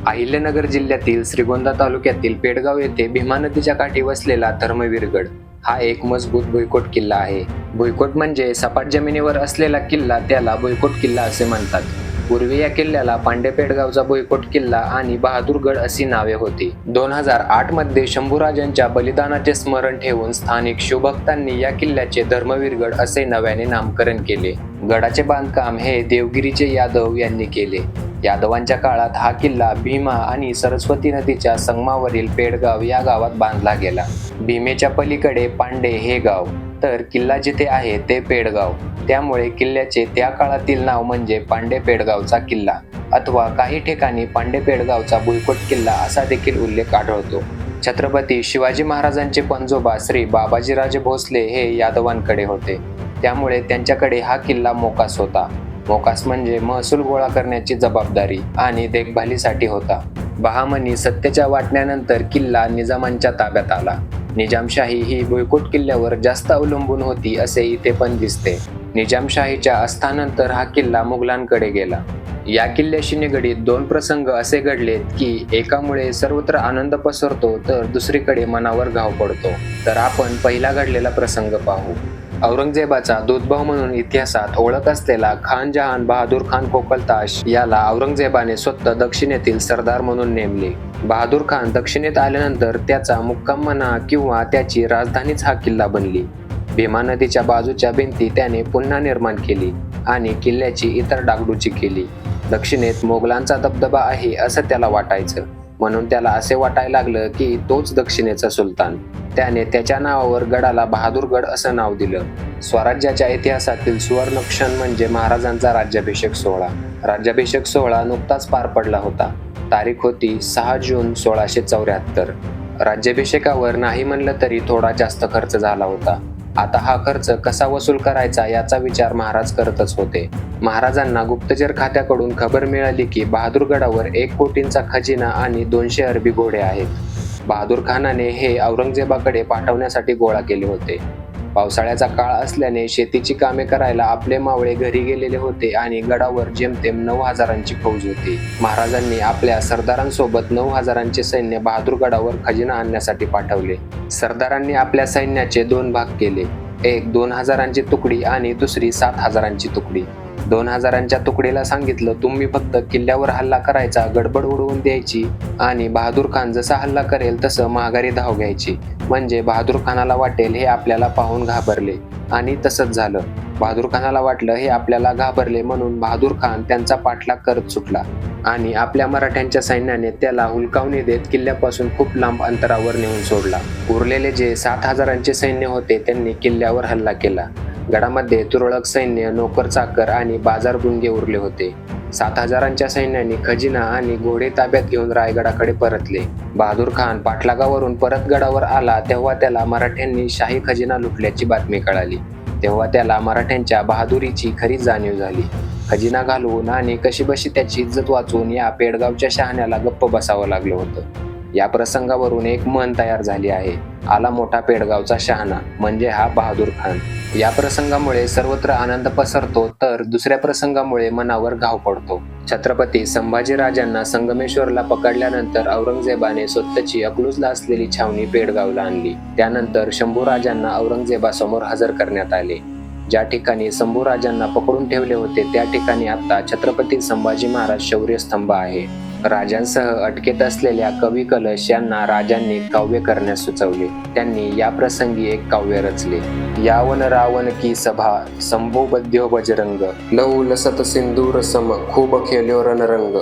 अहिल्यानगर जिल्ह्यातील श्रीगोंदा तालुक्यातील पेडगाव येथे भीमा नदीच्या काठी वसलेला धर्मवीरगड हा एक मजबूत भुईकोट किल्ला आहे. भुईकोट म्हणजे सपाट जमिनीवर असलेला किल्ला, त्याला भुईकोट किल्ला असे म्हणतात. पूर्वी या किल्ल्याला पांडे पेडगावचा भुईकोट किल्ला आणि बहादूरगड अशी नावे होती. 2008 मध्ये शंभूराजांच्या बलिदानाचे स्मरण ठेवून स्थानिक शिवभक्तांनी या किल्ल्याचे धर्मवीरगड असे नव्याने नामकरण केले. गडाचे बांधकाम हे देवगिरीचे यादव यांनी केले. यादवांच्या काळात हा किल्ला भीमा आणि सरस्वती नदीच्या संगमावरील पेडगाव या गावात बांधला गेला. भीमेच्या पलीकडे पांडे हे गाव, तर किल्ला जिथे आहे ते पेडगाव. त्यामुळे किल्ल्याचे त्या काळातील नाव म्हणजे पांडे पेडगावचा किल्ला, अथवा काही ठिकाणी पांडे पेडगावचा भुईकोट किल्ला असा देखील उल्लेख आढळतो. छत्रपती शिवाजी महाराजांचे पणजोबा श्री बाबाजीराजे भोसले हे यादवांकडे होते. त्यामुळे त्यांच्याकडे हा किल्ला मोकास होता. मोकास म्हणजे महसूल गोळा करण्याची जबाबदारी आणि देखभालीसाठी होता. बहामनी सत्तेच्या वाटण्यानंतर किल्ला निजामांच्या ताब्यात आला. निजामशाही ही भुईकोट किल्ल्यावर जास्त अवलंबून होती असे इथे पण दिसते. निजामशाहीच्या अस्तानंतर हा किल्ला मुघलांकडे गेला. या किल्ल्याशी निगडीत दोन प्रसंग असे घडलेत की एकामुळे सर्वत्र आनंद पसरतो तर दुसरीकडे मनावर घाव पडतो. तर आपण पहिला घडलेला प्रसंग पाहू. औरंगजेबाचा दूतभाव म्हणून इतिहासात ओळख असलेला खान जहान बहादूर खान कोकलताश याला औरंगजेबाने स्वतः दक्षिणेतील सरदार म्हणून नेमले. बहादूर खान दक्षिणेत आल्यानंतर त्याचा मुक्काम म्हणा किंवा त्याची राजधानीच हा किल्ला बनली. भीमा नदीच्या बाजूच्या भिंती त्याने पुन्हा निर्माण केली आणि किल्ल्याची इतर डागडुजी केली. दक्षिणेत मोगलांचा दबदबा आहे असं त्याला वाटायचं, म्हणून त्याला असे वाटायला लागलं की तोच दक्षिणेचा सुलतान. त्याने त्याच्या नावावर गडाला बहादूरगड असं नाव दिलं. स्वराज्याच्या इतिहासातील सुवर्ण क्षण म्हणजे महाराजांचा राज्याभिषेक सोहळा. राज्याभिषेक सोहळा नुकताच पार पडला होता. तारीख होती 6 जून 1674. राज्याभिषेकावर नाही म्हणलं तरी थोडा जास्त खर्च झाला होता. आता हा खर्च कसा वसूल करायचा याचा विचार महाराज करतच होते. महाराजांना गुप्तचर खात्याकडून खबर मिळाली की बहादूरगडावर 1 कोटींचा खजिना आणि 200 अरबी घोडे आहेत. बहादूर खानाने हे औरंगजेबाकडे पाठवण्यासाठी गोळा केले होते. पावसाळ्याचा काळ असल्याने शेतीची कामे करायला आपले मावळे घरी गेलेले होते आणि गडावर जेमतेम 9,000ची फौज होती. महाराजांनी आपल्या सरदारांसोबत 9,000चे सैन्य बहादूरगडावर खजिना आणण्यासाठी पाठवले. सरदारांनी आपल्या सैन्याचे 2 भाग केले. एक 2,000ची तुकडी आणि दुसरी 7,000ची तुकडी. 2,000च्या तुकडीला सांगितलं, तुम्ही फक्त किल्ल्यावर हल्ला करायचा, गडबड उडवून द्यायची आणि बहादूर खान जसा हल्ला करेल तसं माघारी धाव घ्यायची. म्हणजे बहादूर खानाला वाटेल हे आपल्याला पाहून घाबरले, आणि तसंच झालं. बहादूर खानाला वाटलं हे आपल्याला घाबरले म्हणून बहादूर खान त्यांचा पाठलाग करत सुटला आणि आपल्या मराठ्यांच्या सैन्याने त्याला हुलकावणी देत किल्ल्यापासून खूप लांब अंतरावर नेऊन सोडला. उरलेले जे 7,000चे सैन्य होते त्यांनी किल्ल्यावर हल्ला केला. गडामध्ये तुरळक सैन्य, नोकर चाकर आणि बाजारबुणगे उरले होते. 7,000च्या सैन्याने खजिना आणि घोडे ताब्यात घेऊन रायगडाकडे परतले. बहादूर खान पाठलागावरून परत गडावर आला तेव्हा त्याला मराठ्यांनी शाही खजिना लुटल्याची बातमी कळाली. तेव्हा त्याला मराठ्यांच्या बहादुरीची खरी जाणीव झाली. खजिना घालवून आणि कशीबशी त्याची इज्जत वाचवून या पेडगावच्या शहाण्याला गप्प बसावं लागलं होतं. या प्रसंगावरून एक म्हण तयार झाली आहे, आला मोठा पेडगावचा शहाणा, म्हणजे हा बहादूर खान. या प्रसंगामुळे सर्वत्र आनंद पसरतो तर दुसऱ्या प्रसंगामुळे मनावर घाव पडतो. छत्रपती संभाजीराजांना संगमेश्वरला पकडल्यानंतर औरंगजेबाने स्वतःची अकलूजला असलेली छावणी पेडगावला आणली. त्यानंतर शंभूराजांना औरंगजेबासमोर हजर करण्यात आले. ज्या ठिकाणी शंभूराजांना पकडून ठेवले होते त्या ठिकाणी आता छत्रपती संभाजी महाराज शौर्य स्तंभ आहे. राजांसह अटकेत असलेल्या कवी कलश यांना राजांनी काव्य करण्यास सुचवले. त्यांनी या प्रसंगी एक काव्य रचले. यावन रावण की सभा शंभू बद्यो बजरंग, लहू लसत सिंदूर सम खूब खेल्यो रणरंग,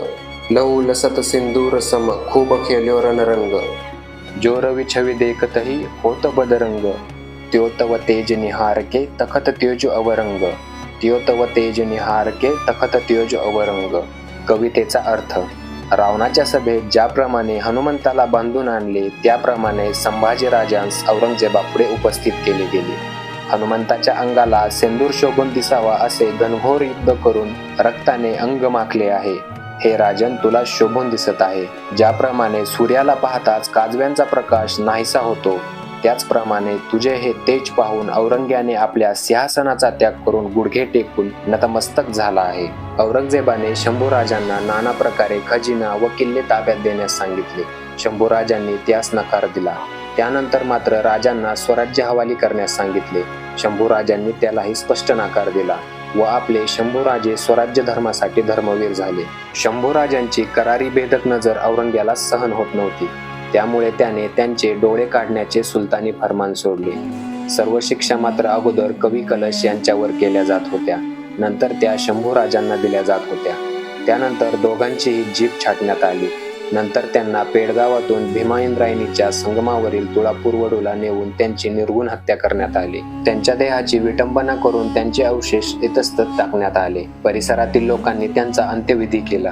लहू लसत सिंदूर सम खूब खेल्यो रणरंग, जो रवि छवि देखतहि होत बदरंग, त्यो तव तेज निहार के तखत त्योज अवरंग, त्यो तव तेज निहार के तखत त्योज अवरंग. कवितेचा अर्थ, रावणाच्या सभेत ज्याप्रमाणे हनुमंताला बांधून आणले त्याप्रमाणे संभाजीराजांस औरंगजेबापुढे उपस्थित केले गेले. हनुमंताच्या अंगाला सेंदूर शोभून दिसावा असे घनघोर युद्ध करून रक्ताने अंग माखले आहे. हे राजन, तुला शोभून दिसत आहे. ज्याप्रमाणे सूर्याला पाहताच काजव्यांचा प्रकाश नाहीसा होतो त्याचप्रमाणे तुझे हे तेज पाहून औरंग्याने आपल्या सिंहासनाचा त्याग करून गुडघे टेकून नतमस्तक झाला आहे. औरंगजेबाने शंभूराजांना नाना प्रकारे खजिना व किल्ले ताब्यात देण्यास सांगितले. शंभूराजांनी त्यास नकार दिला. त्यानंतर मात्र राजांना स्वराज्य हवाली करण्यास सांगितले. शंभूराजांनी त्यालाही स्पष्ट नकार दिला व आपले शंभूराजे स्वराज्य धर्मासाठी धर्मवीर झाले. शंभूराजांची करारी भेदक नजर औरंग्याला सहन होत नव्हती. त्यामुळे त्याने त्यांचे डोळे काढण्याचे सुलतानी फरमान सोडले. सर्व शिक्षा मात्र अगोदर कवी कलश यांच्यावर केल्या जात होत्या, नंतर त्या शंभूराजांना दिल्या जात होत्या. त्यानंतर दोघांचीही जीभ छाटण्यात आली. नंतर त्यांना पेडगावातून भीमा इंद्रायणीच्या संगमावरील तुळापूर वडूला नेऊन त्यांची निर्घुण हत्या करण्यात आली. त्यांच्या देहाची विटंबना करून त्यांचे अवशेष इतस्तत टाकण्यात आले. परिसरातील लोकांनी त्यांचा अंत्यविधी केला.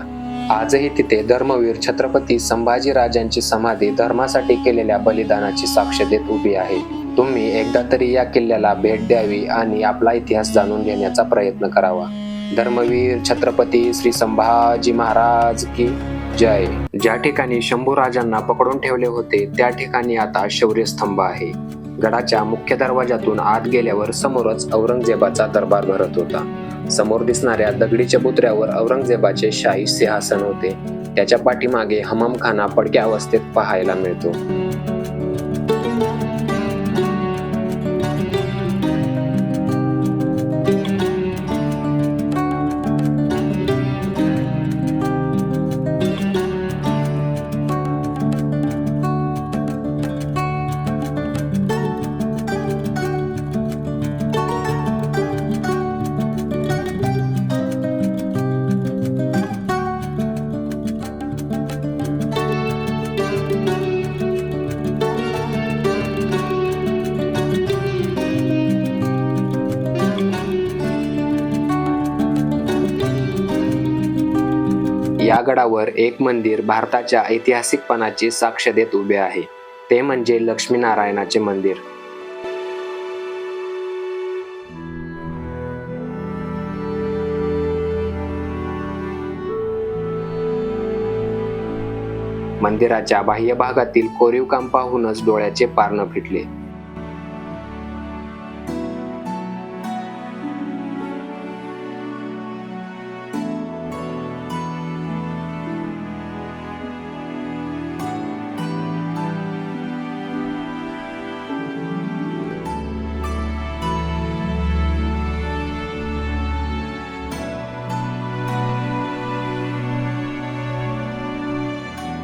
आजही तिथे धर्मवीर छत्रपती संभाजी राजांची समाधी धर्मासाठी केलेल्या बलिदानाची साक्ष देत उभी आहे. तुम्ही एकदा तरी या किल्ल्याला भेट द्यावी आणि आपला इतिहास जाणून घेण्याचा प्रयत्न करावा. धर्मवीर छत्रपती श्री संभाजी महाराज की जय. ज्या ठिकाणी शंभूराजांना पकडून ठेवले होते त्या ठिकाणी आता शौर्यस्तंभ आहे. गडाच्या मुख्य दरवाजातून आत गेल्यावर समोरच औरंगजेबाचा दरबार भरत होता. समोर दिसणाऱ्या दगडी चबुतऱ्यावर औरंगजेबाचे शाही सिंहासन होते. त्याच्या पाठीमागे हमामखाना पडक्या अवस्थेत पाहायला मिळतो. या गडावर एक मंदिर भारताच्या ऐतिहासिकपणाची साक्ष देत उभे आहे. ते म्हणजे लक्ष्मीनारायणाचे मंदिर. मंदिराच्या बाह्य भागातील कोरीव काम पाहूनच डोळ्याचे पारणे फिटले.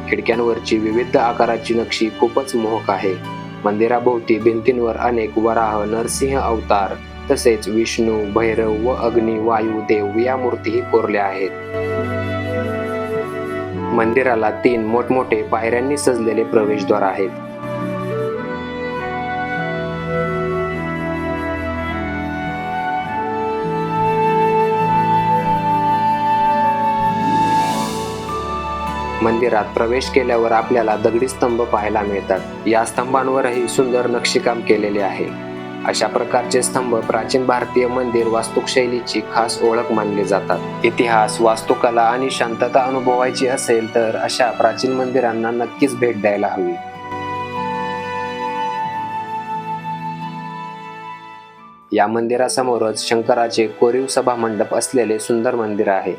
खिडक्यांवरची विविध आकाराची नक्षी खूपच मोहक आहे. मंदिराभोवती भिंतींवर अनेक वराह, नरसिंह अवतार तसेच विष्णू, भैरव व अग्नी, वायू, देव या मूर्तीही कोरल्या आहेत. मंदिराला 3 मोठमोठे पायऱ्यांनी सजलेले प्रवेशद्वार आहेत. मंदिरात प्रवेश केल्यावर आपल्याला दगडी स्तंभ पाहायला मिळतात. या स्तंभांवरही सुंदर नक्षीकाम केलेले आहे. अशा प्रकारचे स्तंभ प्राचीन भारतीय मंदिर वास्तुशैलीची खास ओळख मानले जातात. इतिहास, वास्तुकला आणि शांतता अनुभवायची असेल तर अशा प्राचीन मंदिरांना नक्कीच भेट द्यायला हवी. या मंदिरासमोरच शंकराचे कोरीव सभा मंडप असलेले सुंदर मंदिर आहे.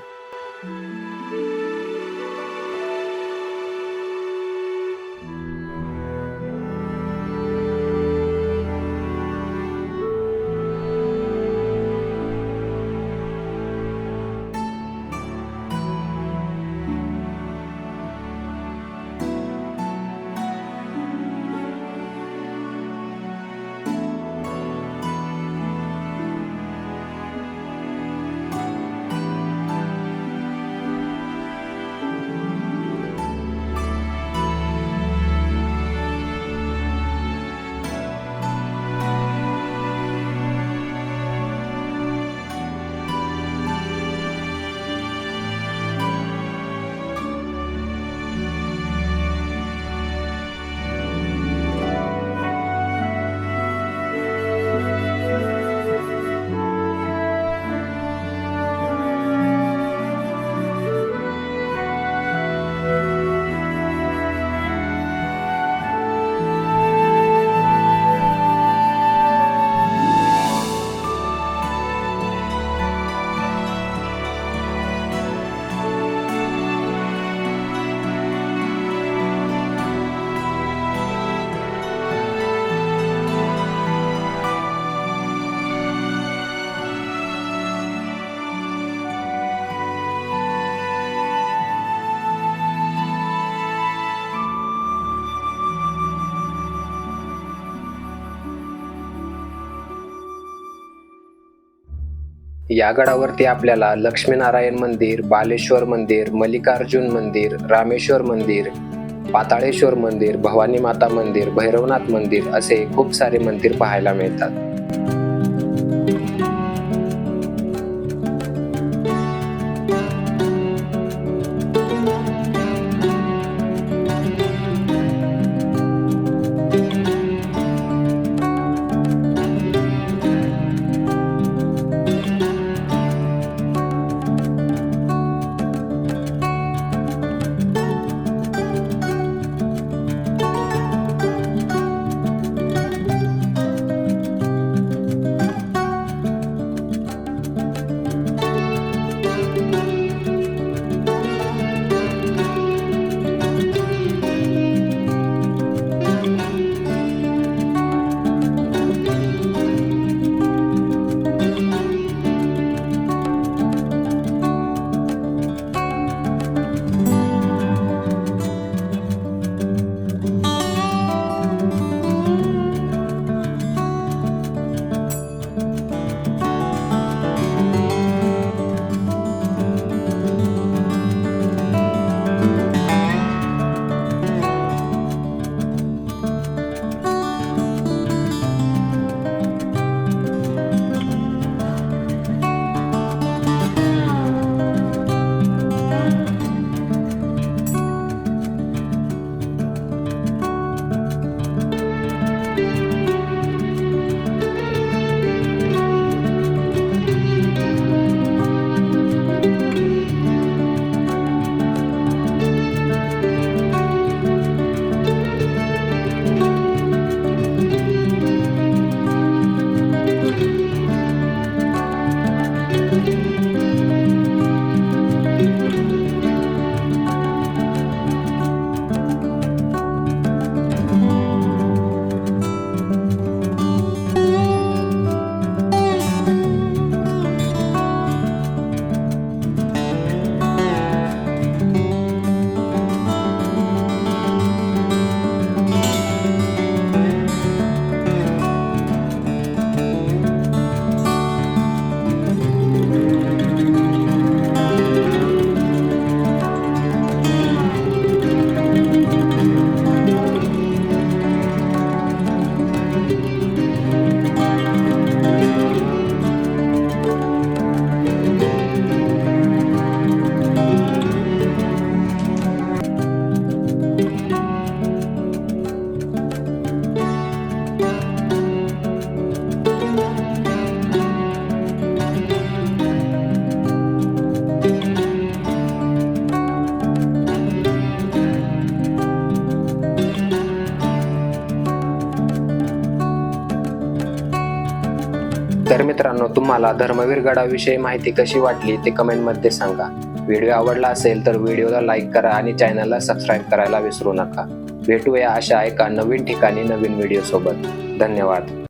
या गडावरती आपल्याला लक्ष्मीनारायण मंदिर, बालेश्वर मंदिर, मल्लिकार्जुन मंदिर, रामेश्वर मंदिर, पाताळेश्वर मंदिर, भवानी माता मंदिर, भैरवनाथ मंदिर असे खूप सारे मंदिर पाहायला मिळतात. तर मित्रांनो, तुम्हाला धर्मवीर गडाविषयी माहिती कशी वाटली ते कमेंटमध्ये सांगा. व्हिडिओ आवडला असेल तर व्हिडिओला लाईक करा आणि चॅनलला सबस्क्राईब करायला विसरू नका. भेटूया अशा एका नवीन ठिकाणी नवीन व्हिडिओ सोबत. धन्यवाद.